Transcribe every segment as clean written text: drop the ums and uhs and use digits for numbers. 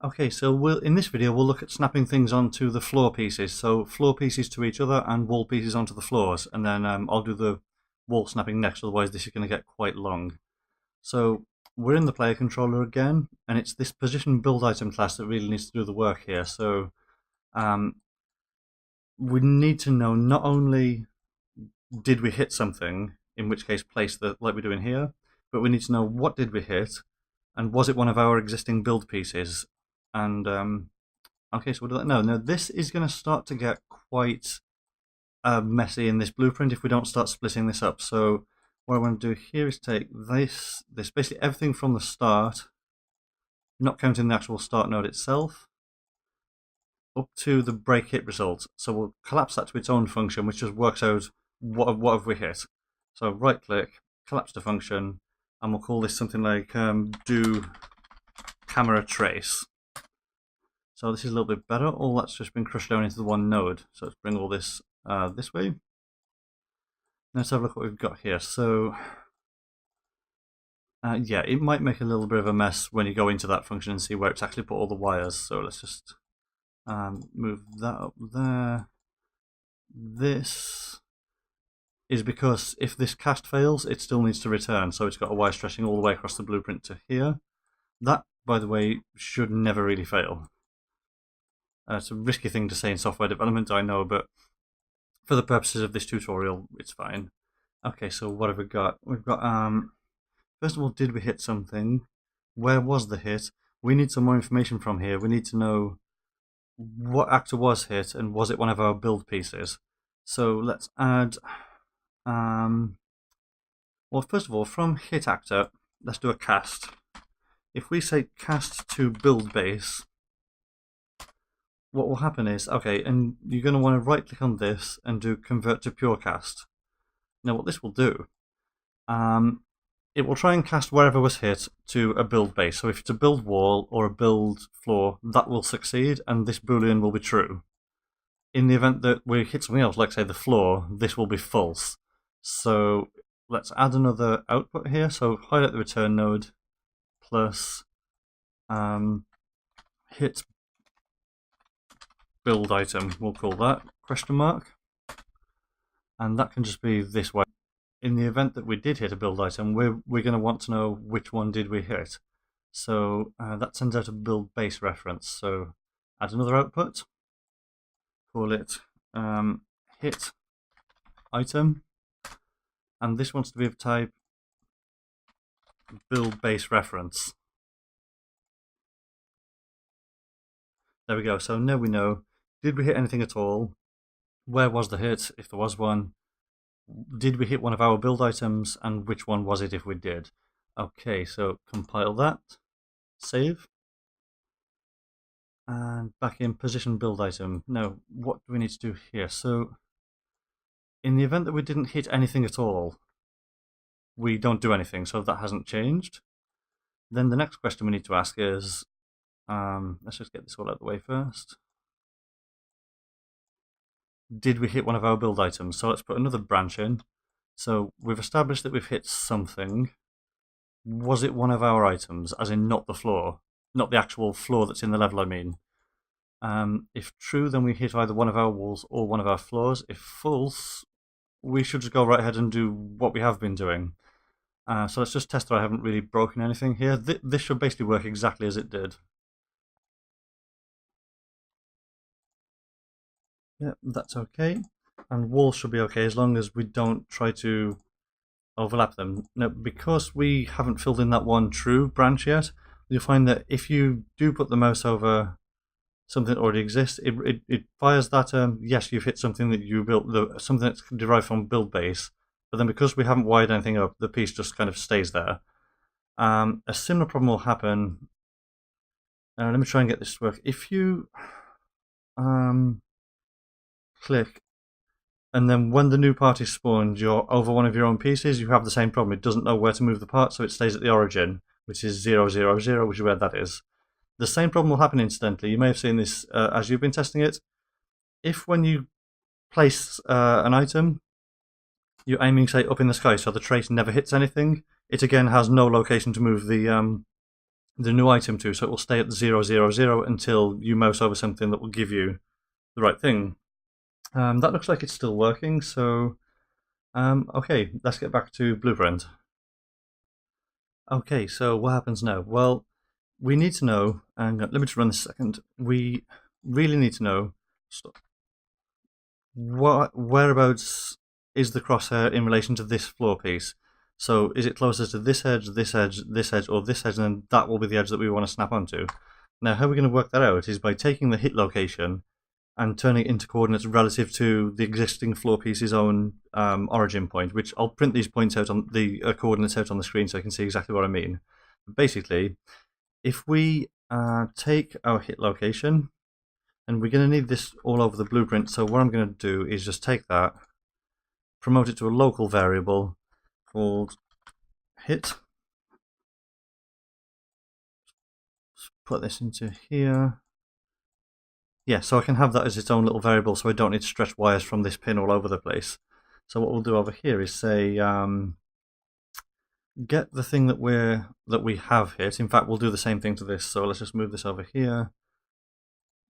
Okay, so in this video we'll look at snapping things onto the floor pieces. So floor pieces to each other and wall pieces onto the floors, and then I'll do the wall snapping next, otherwise this is going to get quite long. So we're in the player controller again, and it's this position build item class that really needs to do the work here. So we need to know not only did we hit something, in which case place the like we're doing here, but we need to know what did we hit, and was it one of our existing build pieces. And okay, so we'll do that now. Now this is going to start to get quite messy in this blueprint if we don't start splitting this up. So what I want to do here is take this basically everything from the start, not counting the actual start node itself, up to the break hit result. So we'll collapse that to its own function, which just works out what have we hit. So right click, collapse the function, and we'll call this something like do camera trace. So this is a little bit better. All that's just been crushed down into the one node. So let's bring all this this way. Let's have a look what we've got here. So yeah, it might make a little bit of a mess when you go into that function and see where it's actually put all the wires. So let's just move that up there. This is because if this cast fails, it still needs to return. So it's got a wire stretching all the way across the blueprint to here. That, by the way, should never really fail. It's a risky thing to say in software development, I know, but for the purposes of this tutorial, it's fine. Okay, so what have we got? We've got, first of all, did we hit something? Where was the hit? We need some more information from here. We need to know what actor was hit and was it one of our build pieces. So let's add, well, first of all, from hit actor, let's do a cast. If we say cast to build base, what will happen is, okay, and you're going to want to right click on this and do convert to pure cast. Now what this will do, it will try and cast wherever was hit to a build base. So if it's a build wall or a build floor, that will succeed and this boolean will be true. In the event that we hit something else, like say the floor, this will be false. So let's add another output here. So highlight the return node plus hit build item, we'll call that question mark, and that can just be this way. In the event that we did hit a build item, we're going to want to know which one did we hit. So that sends out a build base reference. So add another output, call it hit item, and this wants to be of type build base reference. There we go. So now we know, did we hit anything at all? Where was the hit, if there was one? Did we hit one of our build items, and which one was it if we did? Okay, so compile that, save, and back in position build item. Now, what do we need to do here? So, in the event that we didn't hit anything at all, we don't do anything, so that hasn't changed. Then the next question we need to ask is, let's just get this all out of the way first. Did we hit one of our build items? So let's put another branch in. So we've established that we've hit something. Was it one of our items, as in not the floor? Not the actual floor that's in the level, I mean. If true, then we hit either one of our walls or one of our floors. If false, we should just go right ahead and do what we have been doing. So let's just test that I haven't really broken anything here. This should basically work exactly as it did. Yeah, that's okay. And walls should be okay as long as we don't try to overlap them. Now, because we haven't filled in that one true branch yet, you'll find that if you do put the mouse over something that already exists, it fires that, yes, you've hit something that you built, something that's derived from build base, but then because we haven't wired anything up, the piece just kind of stays there. A similar problem will happen. Let me try and get this to work. If you click, and then when the new part is spawned, you're over one of your own pieces, you have the same problem. It doesn't know where to move the part, so it stays at the origin, which is 0, 0, 0, which is where that is. The same problem will happen instantly. You may have seen this as you've been testing it. If when you place an item, you're aiming, say, up in the sky, so the trace never hits anything, it again has no location to move the the new item to, so it will stay at 0, 0, 0 until you mouse over something that will give you the right thing. That looks like it's still working, so okay, let's get back to Blueprint. Okay, so what happens now? Well, we need to know, and let me just run this a second. We really need to know whereabouts is the crosshair in relation to this floor piece. So is it closer to this edge, this edge, this edge, or this edge, and then that will be the edge that we want to snap onto. Now, how we're going to work that out is by taking the hit location and turning it into coordinates relative to the existing floor piece's own origin point, which I'll print these points out on the coordinates out on the screen so you can see exactly what I mean. Basically, if we take our hit location, and we're going to need this all over the blueprint, so what I'm going to do is just take that, promote it to a local variable called hit. Let's put this into here. Yeah, so I can have that as its own little variable, so I don't need to stretch wires from this pin all over the place. So what we'll do over here is say get the thing that we have hit. In fact, we'll do the same thing to this. So let's just move this over here.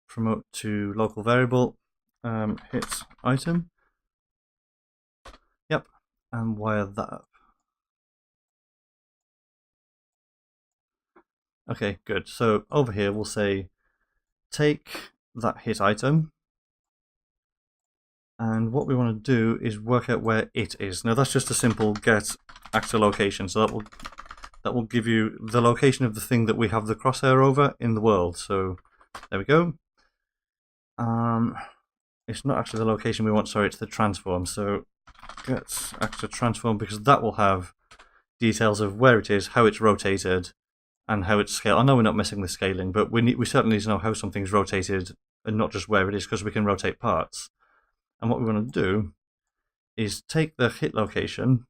Promote to local variable, hit item. Yep, and wire that up. Okay, good. So over here we'll say take that hit item, and what we want to do is work out where it is. Now that's just a simple get actor location, so that will give you the location of the thing that we have the crosshair over in the world. So there we go. It's not actually the location we want, sorry, it's the transform. So get actor transform, because that will have details of where it is, how it's rotated, and how it's scaled. I know we're not missing the scaling, but we certainly need to know how something's rotated and not just where it is, because we can rotate parts. And what we want to do is take the hit location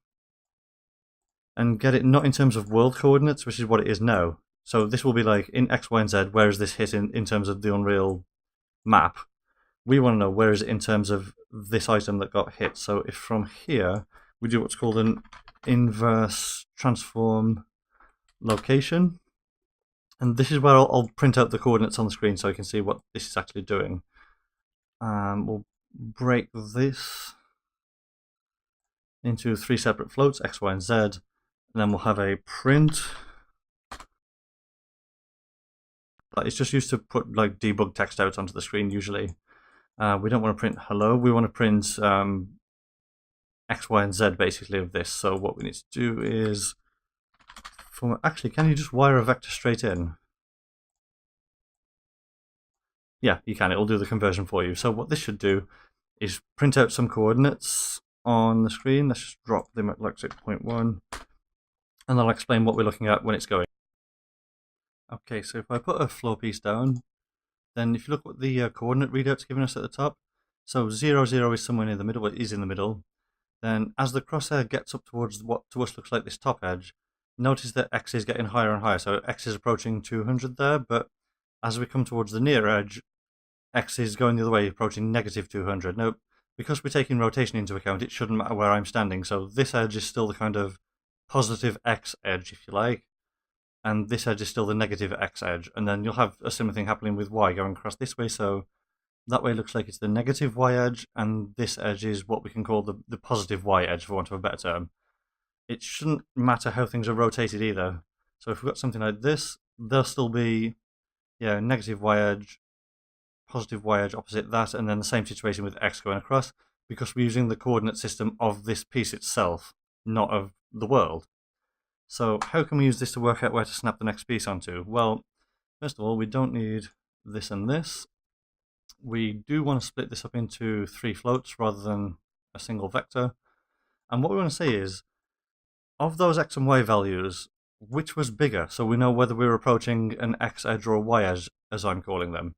and get it not in terms of world coordinates, which is what it is now. So this will be like in X, Y, and Z, where is this hit in terms of the Unreal map? We want to know where is it in terms of this item that got hit. So if from here we do what's called an inverse transform location, and this is where I'll print out the coordinates on the screen so you can see what this is actually doing. We'll break this into 3 separate floats, X, Y, and Z, and then we'll have a print. It's just used to put like debug text out onto the screen usually. We don't want to print hello, we want to print X, Y, and Z basically of this. So what we need to do is, actually, can you just wire a vector straight in? Yeah, you can, it'll do the conversion for you. So what this should do is print out some coordinates on the screen. Let's just drop them at like 6.1, and I'll explain what we're looking at when it's going. Okay, so if I put a floor piece down, then if you look what the coordinate readout's given us at the top, so 0, 0 is somewhere near the middle, it is in the middle. Then as the crosshair gets up towards what to us looks like this top edge, notice that X is getting higher and higher. So X is approaching 200 there, but as we come towards the near edge, X is going the other way, approaching negative 200. Now, because we're taking rotation into account, it shouldn't matter where I'm standing. So this edge is still the kind of positive X edge, if you like, and this edge is still the negative X edge. And then you'll have a similar thing happening with Y going across this way. So that way looks like it's the negative Y edge, and this edge is what we can call the positive Y edge, for want of a better term. It shouldn't matter how things are rotated either. So if we've got something like this, there'll still be negative Y edge, positive Y edge opposite that, and then the same situation with X going across, because we're using the coordinate system of this piece itself, not of the world. So how can we use this to work out where to snap the next piece onto? Well, first of all, we don't need this and this. We do want to split this up into 3 floats rather than a single vector. And what we want to say is, of those X and Y values, which was bigger? So we know whether we're approaching an X edge or a Y edge, as I'm calling them.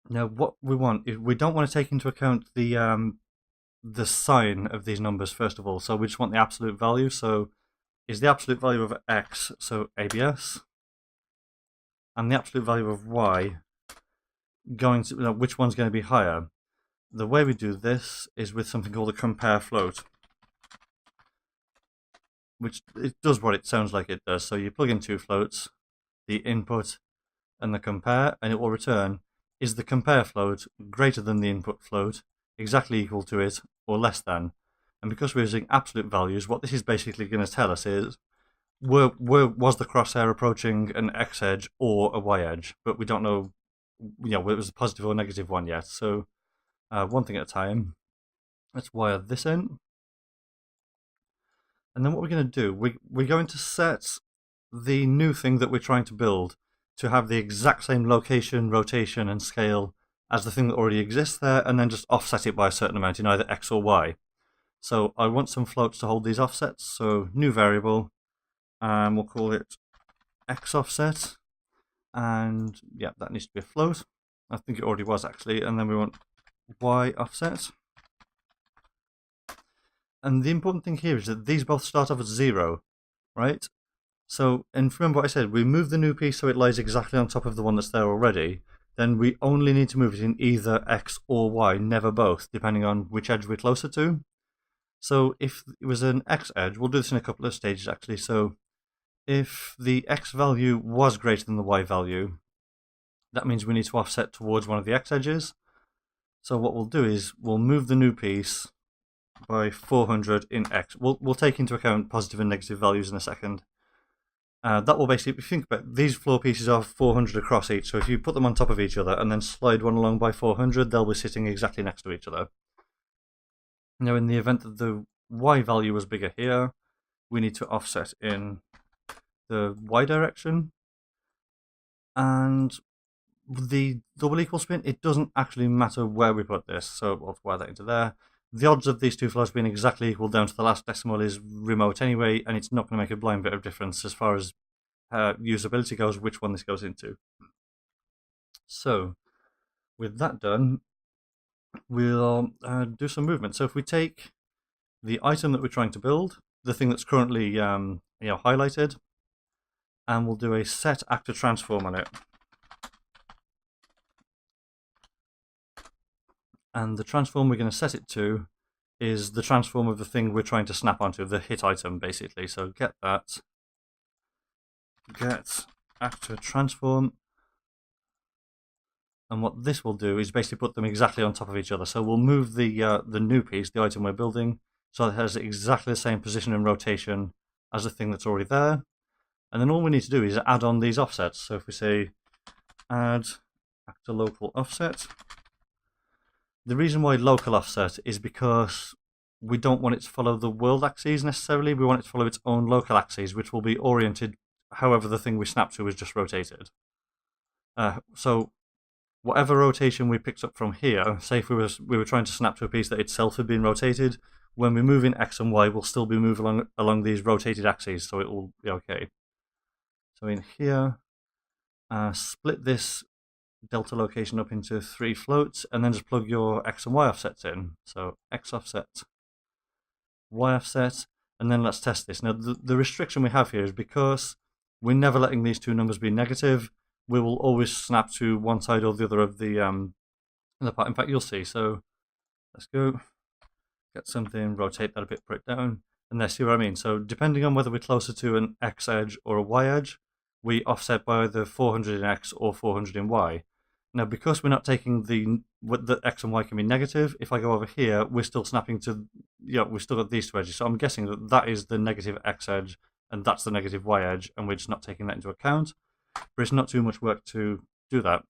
Now, what we want is, we don't want to take into account the sign of these numbers, first of all. So we just want the absolute value. So is the absolute value of X, so ABS, and the absolute value of Y going to, which one's going to be higher? The way we do this is with something called a compare float, which it does what it sounds like it does. So you plug in 2 floats, the input, and the compare, and it will return, is the compare float greater than the input float, exactly equal to it, or less than? And because we're using absolute values, what this is basically going to tell us is, was the crosshair approaching an X edge or a Y edge? But we don't know, whether it was a positive or negative one yet. So one thing at a time. Let's wire this in. And then what we're going to do, we're going to set the new thing that we're trying to build to have the exact same location, rotation, and scale as the thing that already exists there, and then just offset it by a certain amount in either X or Y. So I want some floats to hold these offsets, so new variable, and we'll call it X offset, and yeah, that needs to be a float. I think it already was actually, and then we want Y offset. And the important thing here is that these both start off at 0, right? So, and remember what I said, we move the new piece so it lies exactly on top of the one that's there already. Then we only need to move it in either X or Y, never both, depending on which edge we're closer to. So if it was an X edge, we'll do this in a couple of stages actually. So if the X value was greater than the Y value, that means we need to offset towards one of the X edges. So what we'll do is we'll move the new piece by 400 in X. We'll take into account positive and negative values in a second. That will basically, if you think about it, these floor pieces are 400 across each, so if you put them on top of each other and then slide one along by 400, they'll be sitting exactly next to each other. Now in the event that the Y value was bigger here, we need to offset in the Y direction. And the double equal spin, it doesn't actually matter where we put this, so we'll wire that into there. The odds of these two floors being exactly equal down to the last decimal is remote anyway, and it's not going to make a blind bit of difference as far as usability goes, which one this goes into. So, with that done, we'll do some movement. So if we take the item that we're trying to build, the thing that's currently highlighted, and we'll do a set actor transform on it. And the transform we're going to set it to is the transform of the thing we're trying to snap onto, the hit item, basically. So get that, get actor transform, and what this will do is basically put them exactly on top of each other. So we'll move the new piece, the item we're building, so it has exactly the same position and rotation as the thing that's already there. And then all we need to do is add on these offsets. So if we say add actor local offset, the reason why local offset is because we don't want it to follow the world axes necessarily. We want it to follow its own local axes, which will be oriented however the thing we snap to is just rotated. So whatever rotation we picked up from here, say if we were trying to snap to a piece that itself had been rotated, when we move in X and Y, we'll still be moving along these rotated axes, so it will be okay. So in here, split this delta location up into 3 floats, and then just plug your X and Y offsets in. So X offset, Y offset, and then let's test this. Now the restriction we have here is because we're never letting these two numbers be negative, we will always snap to one side or the other of the part. In fact, you'll see. So let's go get something, rotate that a bit, put it down, and there, see what I mean? So depending on whether we're closer to an X edge or a Y edge, we offset by either 400 in X or 400 in Y. Now, because we're not taking the X and Y can be negative, if I go over here, we're still snapping to, we've still got these two edges. So I'm guessing that that is the negative X edge, and that's the negative Y edge, and we're just not taking that into account. But it's not too much work to do that.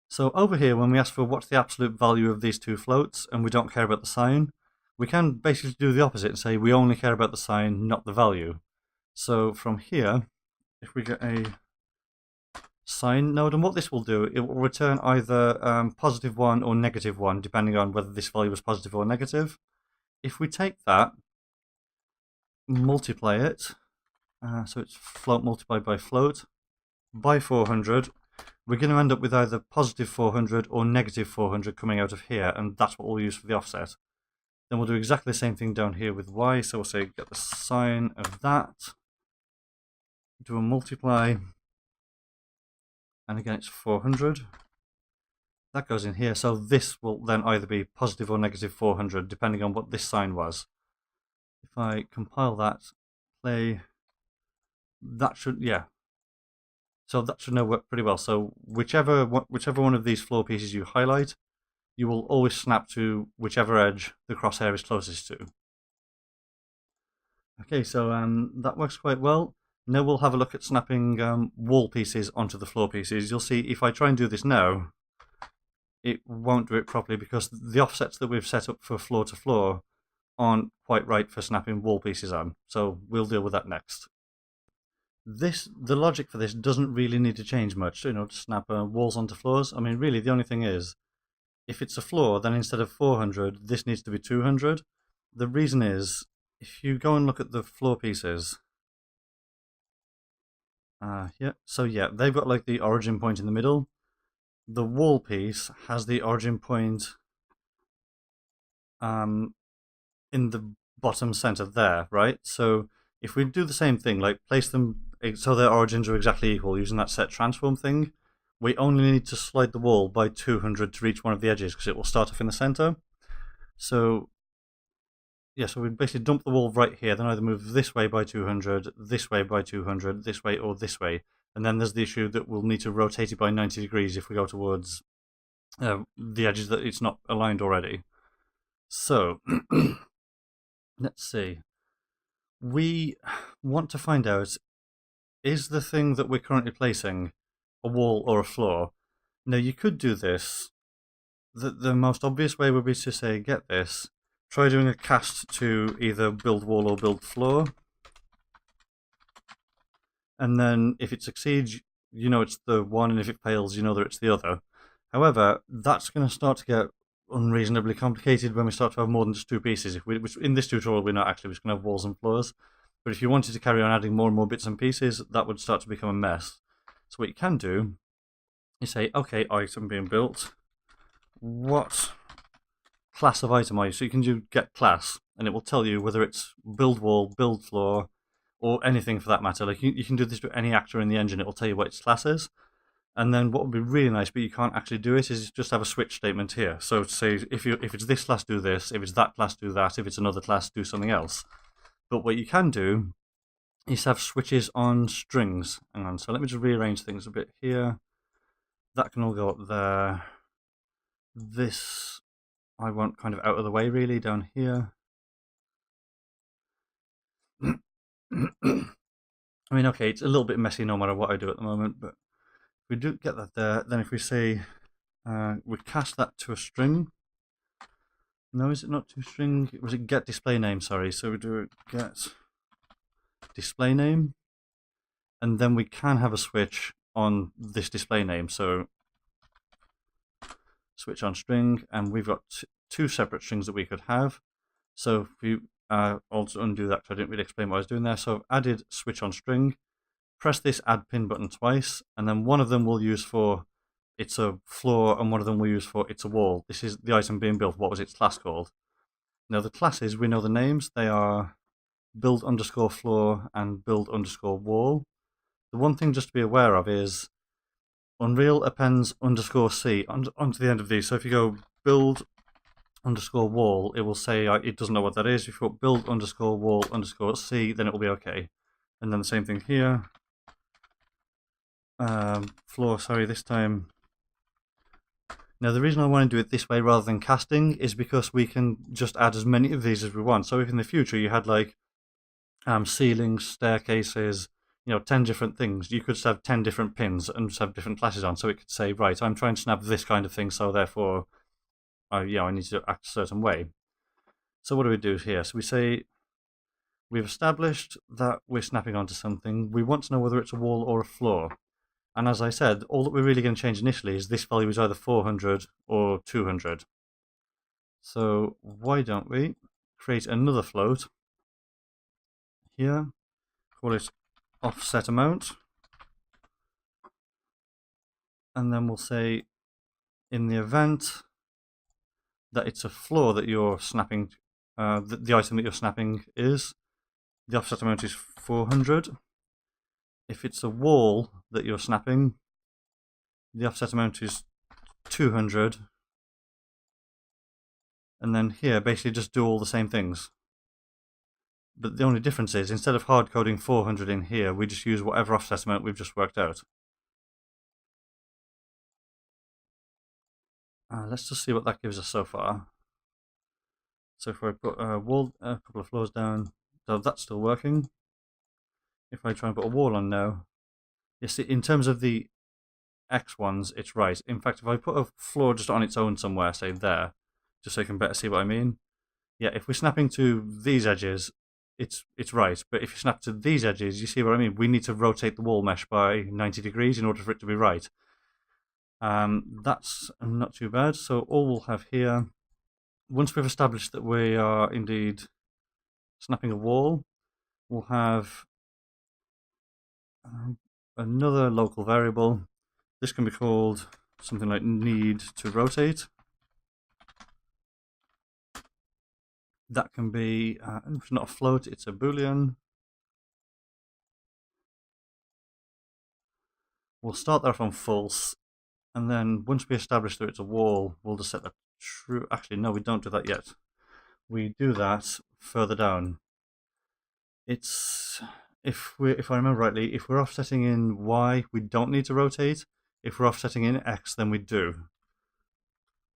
So over here, when we ask for what's the absolute value of these two floats, and we don't care about the sign, we can basically do the opposite and say we only care about the sign, not the value. So from here, if we get a sign node, and what this will do, it will return either +1 or -1, depending on whether this value was positive or negative. If we take that, multiply it, so it's float multiplied by float, by 400, we're going to end up with either +400 or -400 coming out of here, and that's what we'll use for the offset. Then we'll do exactly the same thing down here with Y, so we'll say get the sign of that, do a multiply, and again it's 400. That goes in here, so this will then either be positive or -400, depending on what this sign was. If I compile that, play, that should, So that should now work pretty well. So whichever one of these floor pieces you highlight, you will always snap to whichever edge the crosshair is closest to. Okay, so that works quite well. Now we'll have a look at snapping wall pieces onto the floor pieces. You'll see if I try and do this now, it won't do it properly because the offsets that we've set up for floor to floor aren't quite right for snapping wall pieces on. So we'll deal with that next. The logic for this doesn't really need to change much, to snap walls onto floors. I mean, really, the only thing is, if it's a floor, then instead of 400, this needs to be 200. The reason is, if you go and look at the floor pieces, they've got like the origin point in the middle. The wall piece has the origin point in the bottom center there, right? So if we do the same thing, like place them so their origins are exactly equal using that set transform thing, we only need to slide the wall by 200 to reach one of the edges because it will start off in the center. So yeah, so we basically dump the wall right here, then either move this way by 200, this way by 200, this way or this way. And then there's the issue that we'll need to rotate it by 90 degrees if we go towards the edges that it's not aligned already. So let's see. We want to find out, is the thing that we're currently placing a wall or a floor? Now you could do this. The most obvious way would be to say, get this, try doing a cast to either build wall or build floor. And then if it succeeds, you know it's the one, and if it fails, you know that it's the other. However, that's going to start to get unreasonably complicated when we start to have more than just two pieces. Which in this tutorial we're not actually, we're just going to have walls and floors. But if you wanted to carry on adding more and more bits and pieces, that would start to become a mess. So what you can do is say, okay, item being built, what class of item are you? So you can do get class, and it will tell you whether it's build wall, build floor, or anything for that matter. Like you can do this to any actor in the engine, it will tell you what its class is. And then what would be really nice, but you can't actually do it, is just have a switch statement here. So say if it's this class, do this. If it's that class, do that. If it's another class, do something else. But what you can do is have switches on strings. Hang on, so let me just rearrange things a bit here. That can all go up there. This I want kind of out of the way, really, down here. I mean, okay, it's a little bit messy no matter what I do at the moment, but if we do get that there, then if we say we cast that to a string. No, is it not to string? Was it get display name? Sorry, so we do it get display name, and then we can have a switch on this display name. So switch on string, and we've got two separate strings that we could have. So if you also undo that, because I didn't really explain what I was doing there. So I've added switch on string, press this add pin button twice, and then one of them we'll use for it's a floor, and one of them we'll use for it's a wall. This is the item being built. What was its class called? Now the classes, we know the names. They are build underscore floor and build underscore wall. The one thing just to be aware of is Unreal appends underscore C onto the end of these. So if you go build underscore wall, it will say it doesn't know what that is. If you put build underscore wall underscore C, then it will be okay. And then the same thing here. Floor, sorry, this time. Now the reason I want to do it this way rather than casting is because we can just add as many of these as we want. So if in the future you had like ceilings, staircases, 10 different things, you could just have 10 different pins and just have different classes on. So it could say, right, I'm trying to snap this kind of thing, so therefore I need to act a certain way. So what do we do here? So we say we've established that we're snapping onto something. We want to know whether it's a wall or a floor. And as I said, all that we're really going to change initially is this value is either 400 or 200. So why don't we create another float here, call it offset amount, and then we'll say in the event that it's a floor that you're snapping, the item that you're snapping is, the offset amount is 400. If it's a wall that you're snapping, the offset amount is 200. And then here, basically just do all the same things. But the only difference is, instead of hard coding 400 in here, we just use whatever offset amount we've just worked out. Let's just see what that gives us so far. So if I put a wall, a couple of floors down, so that's still working. If I try and put a wall on now, you see, in terms of the X ones, it's right. In fact, if I put a floor just on its own somewhere, say there, just so you can better see what I mean. Yeah, if we're snapping to these edges, it's right. But if you snap to these edges, you see what I mean? We need to rotate the wall mesh by 90 degrees in order for it to be right. That's not too bad. So all we'll have here, once we've established that we are indeed snapping a wall, we'll have another local variable. This can be called something like need to rotate. That can be, it's not a float, it's a boolean. We'll start that off on false, and then once we establish that it's a wall, we'll just set that true. Actually, no, we don't do that yet. We do that further down. It's, if I remember rightly, if we're offsetting in Y, we don't need to rotate. If we're offsetting in X, then we do.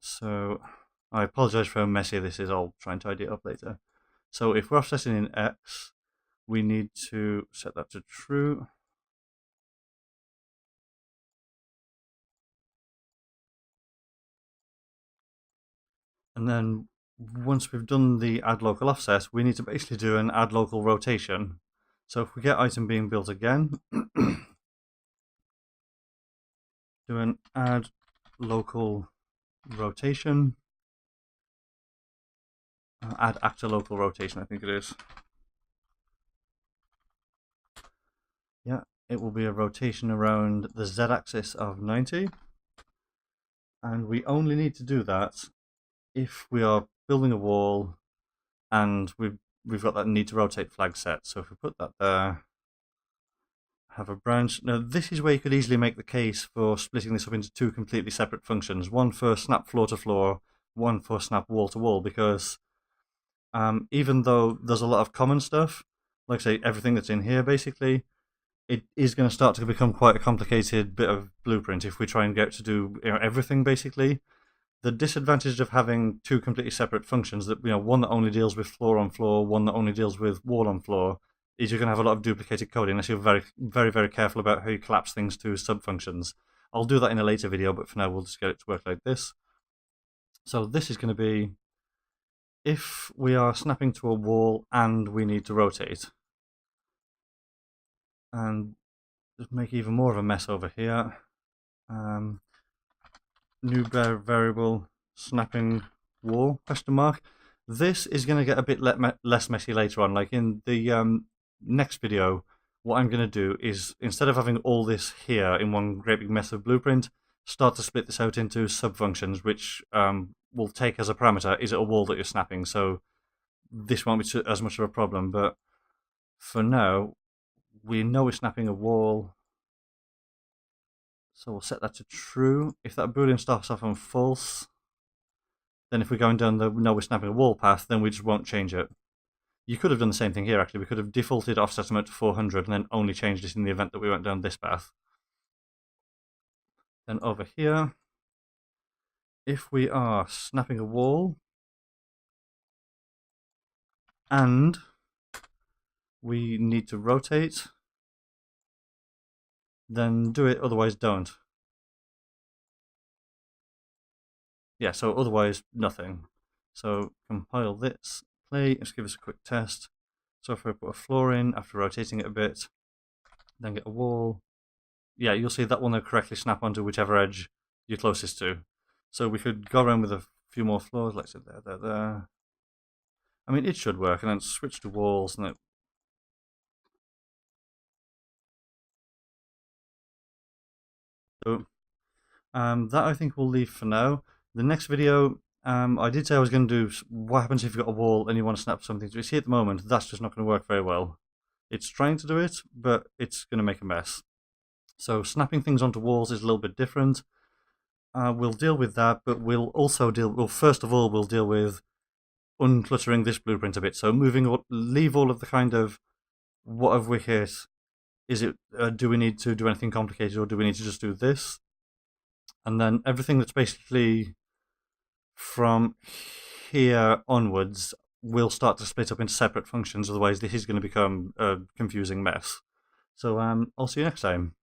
So I apologize for how messy this is. I'll try and tidy it up later. So if we're offsetting in X, we need to set that to true. And then once we've done the add local offset, we need to basically do an add local rotation. So if we get item being built again, do an add local rotation, add actor local rotation, I think it is. Yeah, it will be a rotation around the z-axis of 90. And we only need to do that if we are building a wall and we've got that need to rotate flag set. So if we put that there, have a branch. Now this is where you could easily make the case for splitting this up into two completely separate functions. One for snap floor to floor, one for snap wall to wall, because even though there's a lot of common stuff, like say everything that's in here basically, it is going to start to become quite a complicated bit of blueprint if we try and get to do everything basically. The disadvantage of having two completely separate functions, that one that only deals with floor on floor, one that only deals with wall on floor, is you're going to have a lot of duplicated coding unless you're very, very, very careful about how you collapse things to subfunctions. I'll do that in a later video, but for now we'll just get it to work like this. So this is going to be if we are snapping to a wall and we need to rotate. And just make even more of a mess over here. New variable snapping wall question mark. This is going to get a bit less messy later on. Like in the next video, what I'm going to do is, instead of having all this here in one great big mess of blueprint, start to split this out into subfunctions, which will take as a parameter, is it a wall that you're snapping? So this won't be as much of a problem, but for now, we know we're snapping a wall. So we'll set that to true. If that boolean starts off on false, then if we're going down the no, we're snapping a wall path, then we just won't change it. You could have done the same thing here, actually. We could have defaulted offset amount to 400 and then only changed it in the event that we went down this path. Then over here, if we are snapping a wall and we need to rotate, then do it, otherwise don't. Yeah, so otherwise nothing. So compile this, play, just give us a quick test. So if I put a floor in after rotating it a bit, then get a wall, yeah, you'll see that will now correctly snap onto whichever edge you're closest to. So we could go around with a few more floors, like I said, there. I mean, it should work, and then switch to walls, and so that I think we'll leave for now. The next video, I did say I was going to do what happens if you've got a wall and you want to snap something. So you see at the moment, that's just not going to work very well. It's trying to do it, but it's going to make a mess. So snapping things onto walls is a little bit different. We'll deal with that, but we'll also first of all, we'll deal with uncluttering this blueprint a bit. So leave all of the kind of, what have we hit? Is it, do we need to do anything complicated, or do we need to just do this? And then everything that's basically from here onwards, we'll start to split up into separate functions. Otherwise, this is going to become a confusing mess. So I'll see you next time.